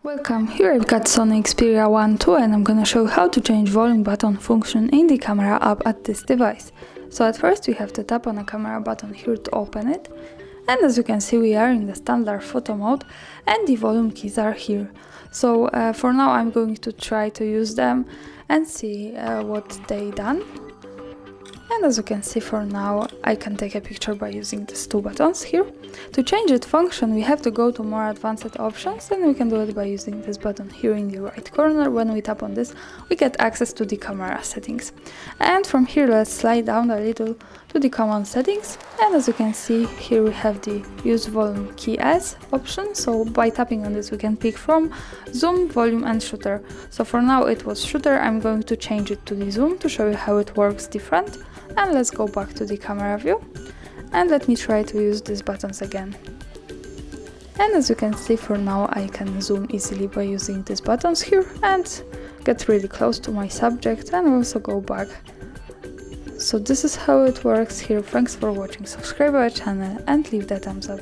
Welcome, here I've got SONY Xperia 1 II and I'm gonna show you how to change volume button function in the camera app at this device. So at first we have to tap on the camera button here to open it, and as you can see we are in the standard photo mode and the volume keys are here. So for now I'm going to try to use them and see what they done. And as you can see, for now I can take a picture by using these two buttons here. To change its function we have to go to more advanced options, and we can do it by using this button here in the right corner. When we tap on this we get access to the camera settings, and from here let's slide down a little to the common settings, and as you can see here we have the use volume key as option. So by tapping on this we can pick from zoom, volume and shutter. So for now it was shutter, I'm going to change it to the zoom to show you how it works different. And let's go back to the camera view and let me try to use these buttons again. And as you can see, for now I can zoom easily by using these buttons here and get really close to my subject and also go back. So this is how it works here. Thanks for watching, subscribe our channel and leave that thumbs up.